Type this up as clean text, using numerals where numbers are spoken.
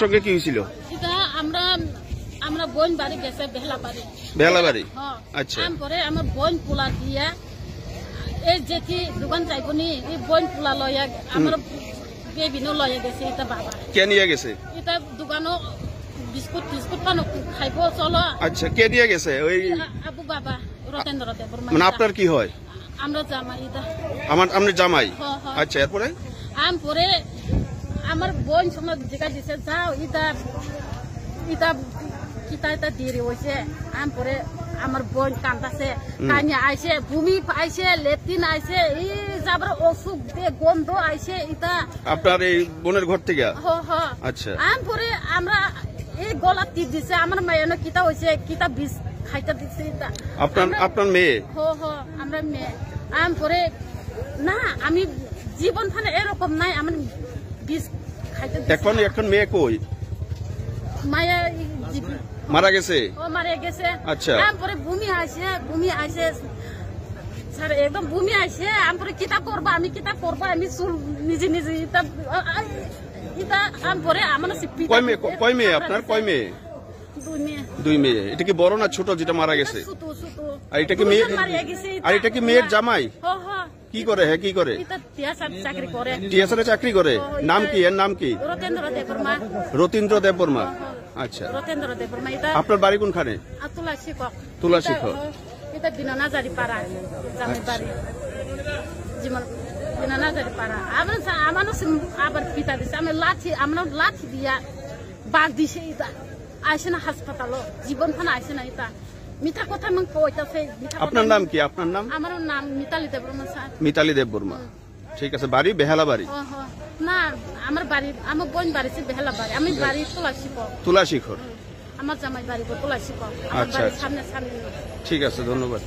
সঙ্গে কি হয়েছিল? এটা আমরা বোন বাড়ি গেছে বেহালা বাড়ি। আচ্ছা, পরে আমার বোন পোলা দিয়া এই যেটি দোকান যাইবনি এই বোন পোলা লয়া আমার বেবিনো লয়া গেছে। এটা বাবা কে নিয়ে গেছে? এটা দোকানও বিস্কুট পানো খাইব চলো। আচ্ছা, কে নিয়ে গেছে? ওই আবু বাবা রতেন্দ্র দেবর। মানে আপনার কি হয়? আমরা জামাই। এটা আপনার জামাই? আচ্ছা, এরপরে পরে আমার বোন সমাজ জিজ্ঞাসা দিছে যাও এটা কিতা এটা দেরি হয়েছে। পরে আমার বোন কান্দাছে, কানি আইছে, ভূমি আইছে, লেট্রিন আইছে, এই যাবার অসুখ দিয়ে গন্ধ আইছে। এটা আপনার এই বোনের ঘর থেকে? আচ্ছা, পরে আমরা এই গলা টিপ দিছে। আমার মায়ের কিতা হয়েছে, কিতা বিষ খাইতে দিছে। এটা আপনার মেয়ে? আমরা মেয়ে। পরে না আমি জীবন থানে এরকম নাই, আমার বিষ খাইতে দিছে। এখন মেয়ে কই? মায়া মারা গেছে? মারা গেছে। আচ্ছা, পরে ভূমি আইছে স্যার, একদম ভূমি আইছে। পরে কিতাব করবো আমি চুল নিজে এটা পরে আমার কয় মেয়ে আপনার? কয় মেয়ে? দুই মেয়ে। এটা কি বড় না ছোট যেটা মারা গেছে? আর এটা কি মেয়ের জামাই? কি করে? হ্যাঁ, কি করে? টিএসআর চাকরি করে। নাম কি? এর নাম কি? রতীন্দ্র দেববর্মা। আচ্ছা, আপনার বাড়ি কোনখানে? তুলাশিখর। এটা বিনানাজারি পাড়া, জামাই বাড়ি বিনানাজারি পাড়া। আমারও আবার পিতা দিছে। আমরা লাঠি দিয়া বাঘ দিছে। এটা আইসে না হাসপাতাল, জীবন খানা আইসে না। এটা মিঠা কথা মানে কইতাছে। আপনার নাম কি? আপনার নাম? আমার নাম মিতালি দেববর্মা স্যার। মিতালি দেববর্মা। ঠিক আছে। বাড়ি বেহালা বাড়ি? না, আমার বোন বাড়ি বেহালা বাড়ি। আমি বাড়ি তুলাশিখর। আমার জামাই বাড়ি তুলাশিখর। আচ্ছা, সামনে। ঠিক আছে, ধন্যবাদ।